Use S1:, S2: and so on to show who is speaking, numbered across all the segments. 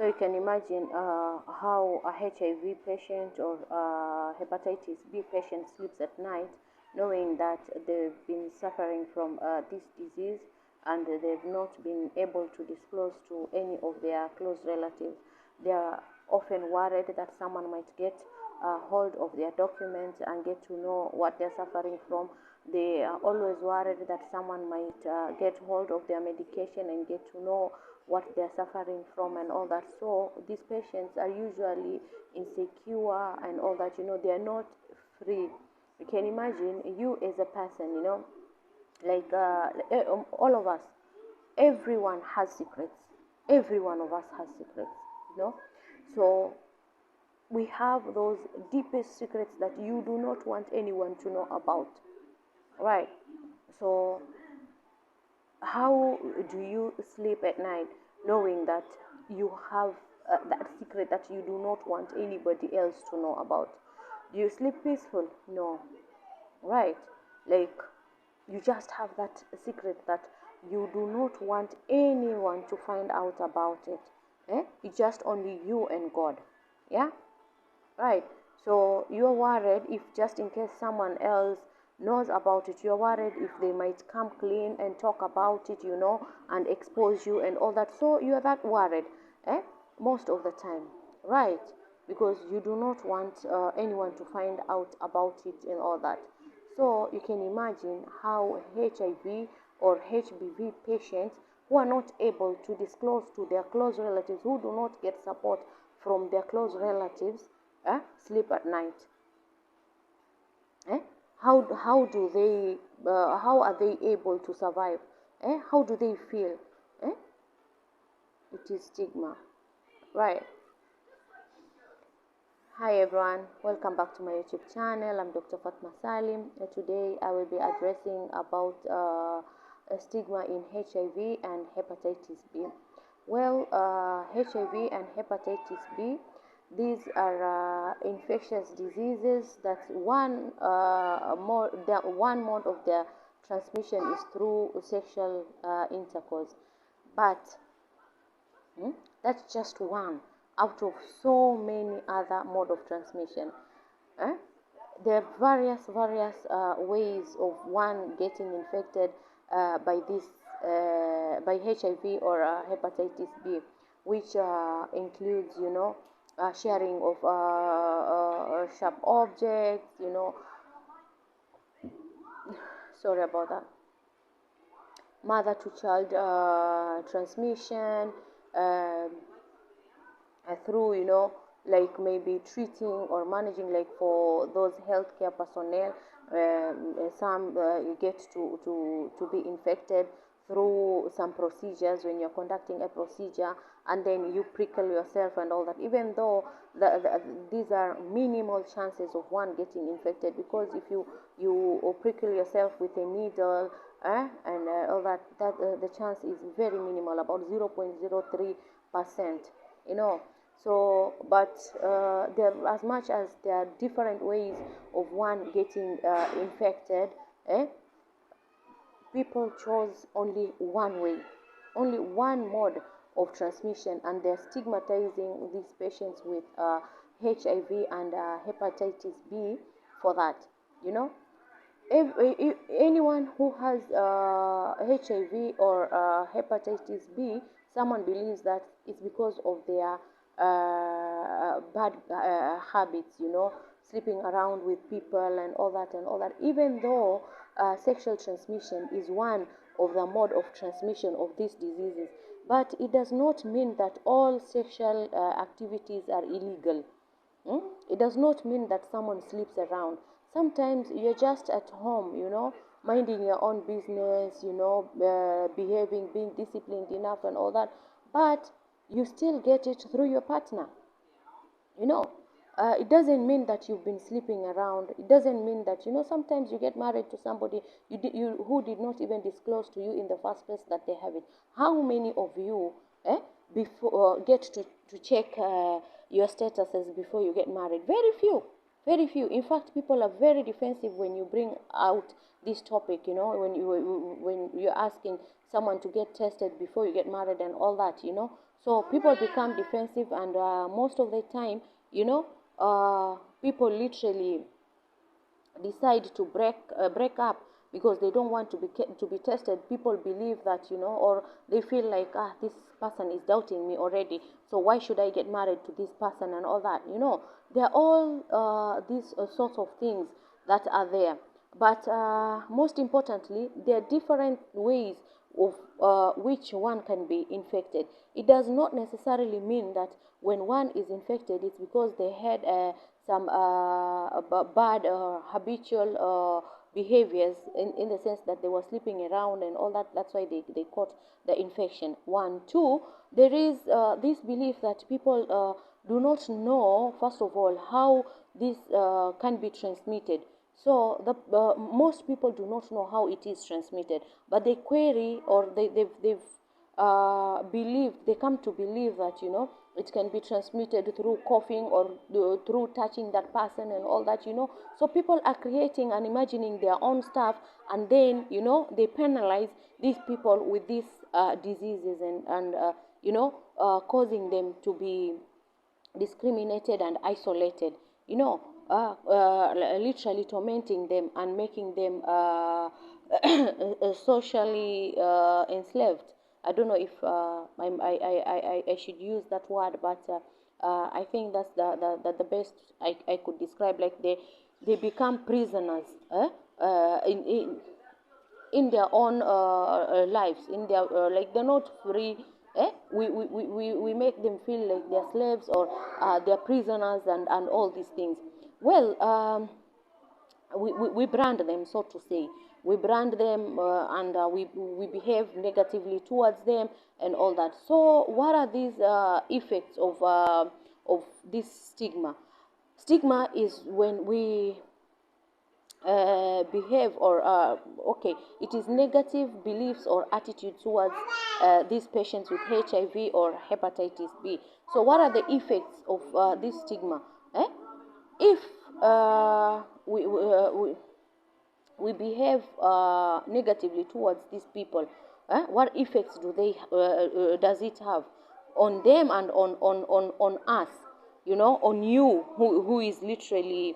S1: So you can imagine how a HIV patient or hepatitis B patient sleeps at night, knowing that they've been suffering from this disease and they've not been able to disclose to any of their close relatives. They are often worried that someone might get hold of their documents and get to know what they're suffering from. They are always worried that someone might get hold of their medication and get to know what they're suffering from and all that. So these patients are usually insecure and all that, they are not free. You can imagine you as a person, like all of us, everyone has secrets. Every one of us has secrets, so we have those deepest secrets that you do not want anyone to know about, right? So how do you sleep at night knowing that you have that secret that you do not want anybody else to know about? Do you sleep peaceful? No, right? Like, you just have that secret that you do not want anyone to find out about it. It's just only you and God. Yeah, right? So you're worried if just in case someone else knows about it, you're worried if they might come clean and talk about it, and expose you and all that. So you're that worried, most of the time, right? Because you do not want anyone to find out about it and all that. So you can imagine how HIV or HBV patients who are not able to disclose to their close relatives, who do not get support from their close relatives, sleep at night. How do they? How are they able to survive? How do they feel? It is stigma, right? Hi everyone, welcome back to my YouTube channel. I'm Dr. Fatma Salim. Today I will be addressing about stigma in HIV and hepatitis B. Well, HIV and hepatitis B, these are infectious diseases that one mode of their transmission is through sexual intercourse. But that's just one out of so many other mode of transmission. There are various ways of one getting infected by this by HIV or hepatitis B, which includes sharing of sharp objects, sorry about that, mother to child transmission, through like maybe treating or managing, like for those healthcare personnel, some get to be infected through some procedures when you're conducting a procedure, and then you prickle yourself and all that, even though these are minimal chances of one getting infected, because if you prickle yourself with a needle and all that, the chance is very minimal, about 0.03%, so but there, as much as there are different ways of one getting infected, people chose only one way, only one mode of transmission, and they're stigmatizing these patients with HIV and hepatitis B for that. If anyone who has HIV or hepatitis B, someone believes that it's because of their bad habits, sleeping around with people and all that, even though sexual transmission is one of the mode of transmission of these diseases. But it does not mean that all sexual activities are illegal. It does not mean that someone sleeps around. Sometimes you're just at home, minding your own business, behaving, being disciplined enough and all that, but you still get it through your partner. It doesn't mean that you've been sleeping around. It doesn't mean that, sometimes you get married to somebody who did not even disclose to you in the first place that they have it. How many of you before get to check your statuses before you get married? Very few. Very few. In fact, people are very defensive when you bring out this topic, when you're asking someone to get tested before you get married and all that, So people become defensive, and most of the time, people literally decide to break up because they don't want to be tested. People believe that, or they feel like, this person is doubting me already, so why should I get married to this person and all that. There are all these sorts of things that are there. But most importantly, there are different ways of which one can be infected. It does not necessarily mean that when one is infected, it's because they had some bad habitual behaviors, in the sense that they were sleeping around and all that. That's why they caught the infection. One. Two, there is this belief that people do not know, first of all, how this can be transmitted. So most people do not know how it is transmitted, but they query, or they've they come to believe that, it can be transmitted through coughing or through touching that person and all that. So people are creating and imagining their own stuff, and then, they penalize these people with these diseases, and causing them to be discriminated and isolated, literally tormenting them and making them socially enslaved. I don't know if I should use that word, but I think that's the best I could describe. Like they become prisoners, in their own lives, in their like they're not free. We make them feel like they're slaves, or they're prisoners, and all these things. Well, we brand them, so to say. We brand them, and we behave negatively towards them and all that. So what are these effects of this stigma? Stigma is when we behave, or okay, it is negative beliefs or attitude towards these patients with HIV or hepatitis B. So what are the effects of this stigma? If we behave negatively towards these people, what effects does it have on them and on us, on you, who is literally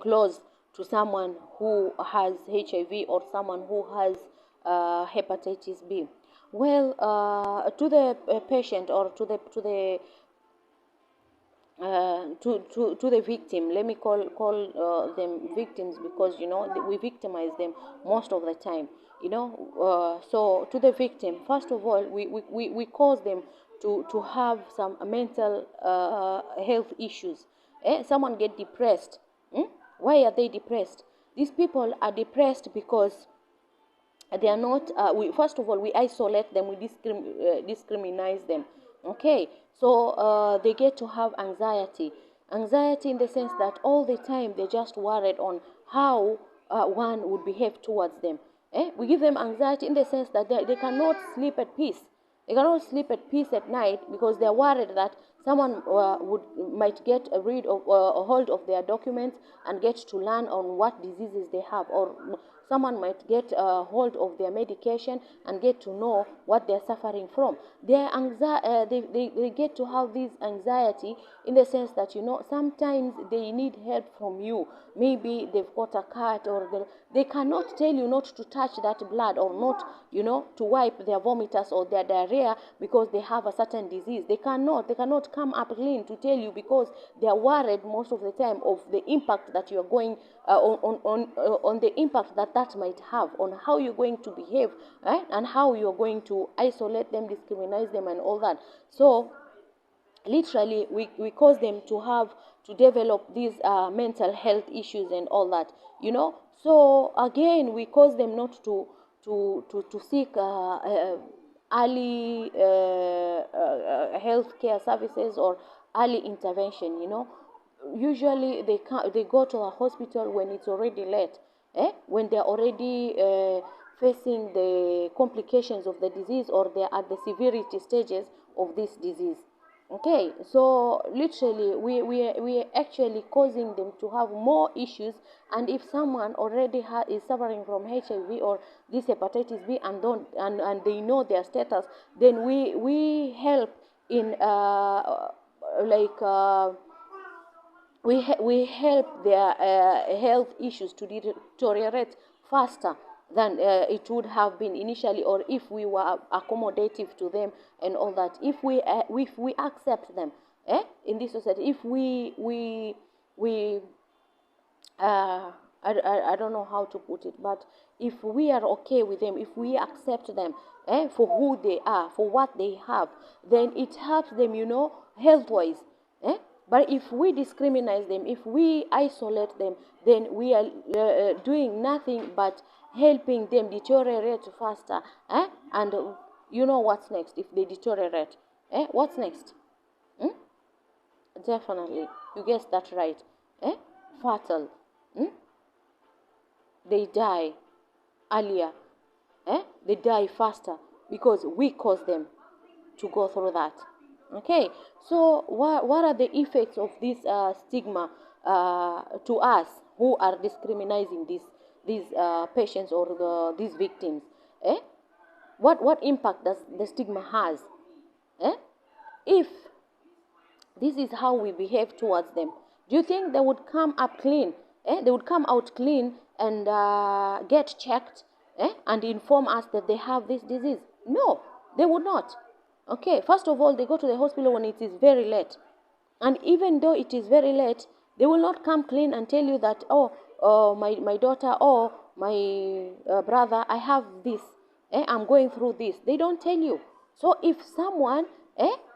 S1: close to someone who has HIV, or someone who has hepatitis B? Well, to the patient, or to the victim, let me call them victims, because we victimize them most of the time. So to the victim, first of all, we cause them to have some mental health issues. Someone get depressed. Why are they depressed? These people are depressed because they are not, first of all, we isolate them, we discriminate them. Okay, so they get to have anxiety in the sense that all the time they're just worried on how one would behave towards them. We give them anxiety in the sense that they cannot sleep at peace. They cannot sleep at peace at night because they're worried that someone might get rid of a hold of their documents and get to learn on what diseases they have, or someone might get a hold of their medication and get to know what they're suffering from. They get to have this anxiety in the sense that, sometimes they need help from you. Maybe they've got a cut, or they cannot tell you not to touch that blood, or not, to wipe their vomitus or their diarrhea because they have a certain disease. They cannot come up clean to tell you, because they are worried most of the time of the impact that you are going on the impact that might have on how you're going to behave, right? And how you're going to isolate them, discriminate them, and all that. So literally we cause them to develop these mental health issues and all that. So again, we cause them not to seek early health care services or early intervention. Usually they go to a hospital when it's already late, when they're already facing the complications of the disease, or they're at the severity stages of this disease. Okay, so literally we are actually causing them to have more issues. And if someone already is suffering from HIV or this hepatitis B, and don't and they know their status, then we help in like we help their health issues to deteriorate faster than it would have been initially, or if we were accommodative to them and all that. If we accept them in this society, if we I don't know how to put it, but if we are okay with them, if we accept them for who they are, for what they have, then it helps them, health-wise. But if we discriminate them, if we isolate them, then we are doing nothing but helping them deteriorate faster. And you know what's next if they deteriorate? What's next? Definitely, you guessed that right. Fatal. They die earlier. They die faster because we cause them to go through that. Okay, so what are the effects of this stigma to us who are discriminating these patients or these victims? What impact does the stigma has? If this is how we behave towards them, do you think they would come up clean? They would come out clean and get checked and inform us that they have this disease? No, they would not. Okay, first of all, they go to the hospital when it is very late. And even though it is very late, they will not come clean and tell you that, my daughter or my brother, I have this. I'm going through this. They don't tell you. So if someone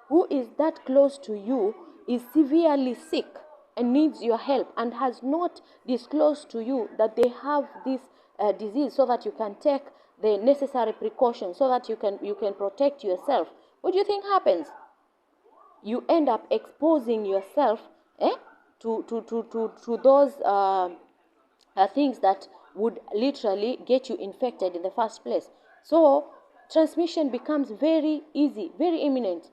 S1: who is that close to you is severely sick and needs your help and has not disclosed to you that they have this disease, so that you can take the necessary precautions, so that you can protect yourself, what do you think happens? You end up exposing yourself to those things that would literally get you infected in the first place. So transmission becomes very easy, very imminent.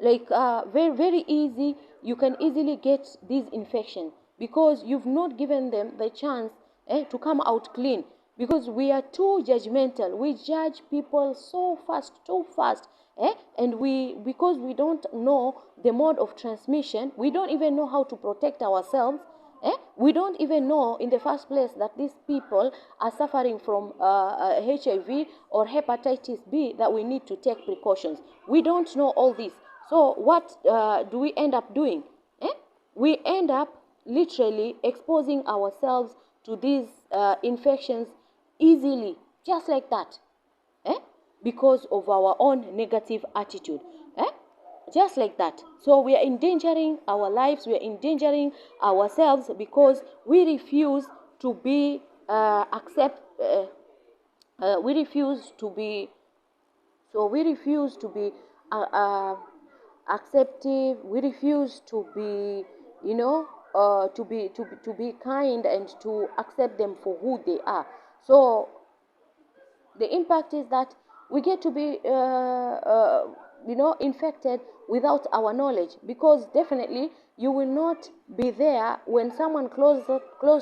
S1: Like very, very easy. You can easily get this infection because you've not given them the chance to come out clean. Because we are too judgmental. We judge people so fast, too fast. And because we don't know the mode of transmission, we don't even know how to protect ourselves. We don't even know in the first place that these people are suffering from HIV or hepatitis B, that we need to take precautions. We don't know all this. So what do we end up doing? We end up literally exposing ourselves to these infections easily, just like that. Because of our own negative attitude. Just like that. So we are endangering our lives, we are endangering ourselves because we refuse to be we refuse to be acceptive. We refuse to be to be kind and to accept them for who they are. So the impact is that we get to be infected without our knowledge, because definitely you will not be there when someone close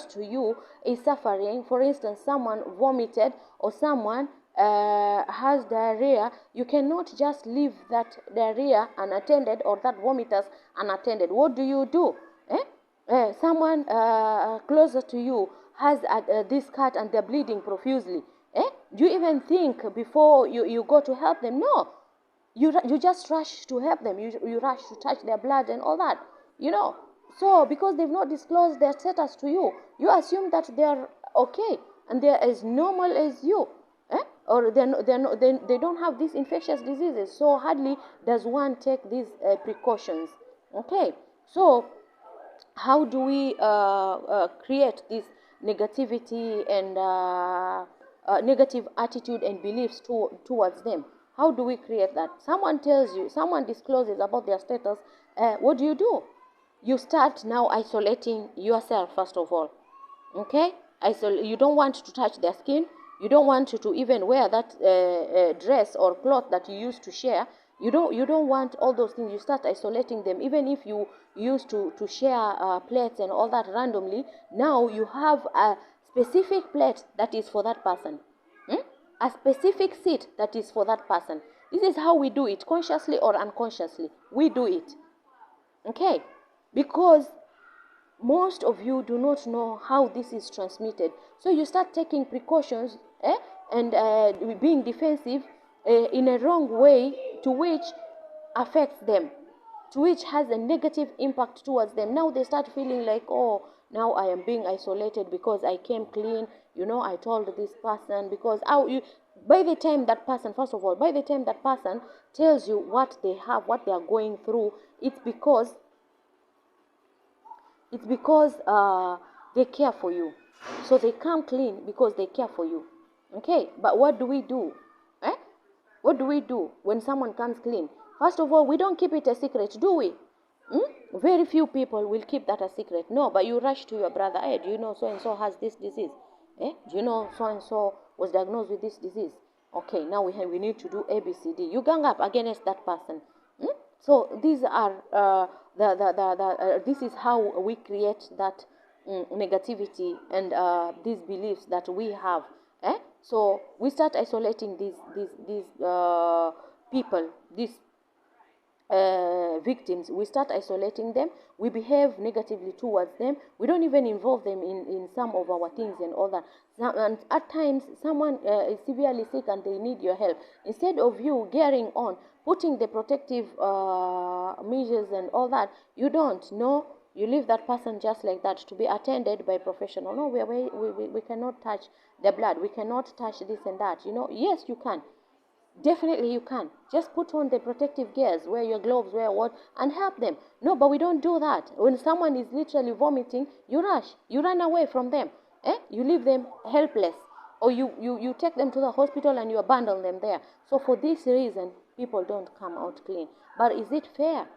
S1: to you is suffering. For instance, someone vomited or someone has diarrhea. You cannot just leave that diarrhea unattended or that vomitus unattended. What do? Someone closer to you has this cut and they're bleeding profusely. Do you even think before you go to help them? No. You just rush to help them. You rush to touch their blood and all that. So because they've not disclosed their status to you, you assume that they are okay and they're as normal as you. Or they don't have these infectious diseases. So hardly does one take these precautions. Okay. So how do we create this negativity and negative attitude and beliefs towards them? How do we create that? Someone tells you, someone discloses about their status. What do? You start now isolating yourself first of all. Okay? You don't want to touch their skin. You don't want to even wear that dress or cloth that you used to share. You don't want all those things. You start isolating them. Even if you used to share plates and all that randomly, now you have a specific plate that is for that person. A specific seat that is for that person. This is how we do it, consciously or unconsciously. We do it. Okay? Because most of you do not know how this is transmitted. So you start taking precautions and being defensive in a wrong way, to which affects them, to which has a negative impact towards them. Now they start feeling like, oh, now I am being isolated because I came clean. I told this person, because by the time that person, first of all, by the time that person tells you what they have, what they are going through, it's because they care for you. So they come clean because they care for you. Okay, but what do we do? What do we do when someone comes clean? First of all, we don't keep it a secret, do we? Very few people will keep that a secret. No, but you rush to your brother. Hey, do you know so-and-so has this disease? Do you know so-and-so was diagnosed with this disease? Okay, now we need to do ABCD. You gang up against that person. So these are this is how we create that negativity and these beliefs that we have. So we start isolating these people, these victims. We start isolating them. We behave negatively towards them. We don't even involve them in some of our things and all that. And at times, someone is severely sick and they need your help. Instead of you gearing on, putting the protective measures and all that, you don't. No, you leave that person just like that to be attended by professional. No, we cannot touch the blood. We cannot touch this and that. Yes, you can. Definitely you can. Just put on the protective gears, wear your gloves, wear what, and help them. No, but we don't do that. When someone is literally vomiting, you rush. You run away from them. You leave them helpless. Or you take them to the hospital and you abandon them there. So for this reason, people don't come out clean. But is it fair?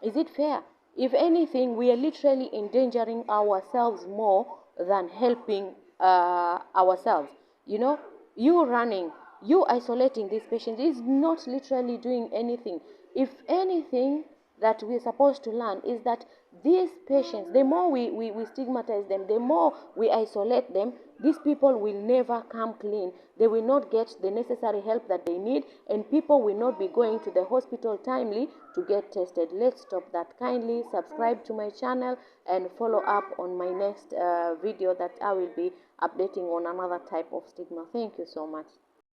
S1: Is it fair? If anything, we are literally endangering ourselves more than helping ourselves. You running, you isolating this patient is not literally doing anything. If anything that we're supposed to learn is that these patients, the more we stigmatize them, the more we isolate them, these people will never come clean. They will not get the necessary help that they need, and people will not be going to the hospital timely to get tested. Let's stop that. Kindly subscribe to my channel and follow up on my next video that I will be updating on another type of stigma. Thank you so much.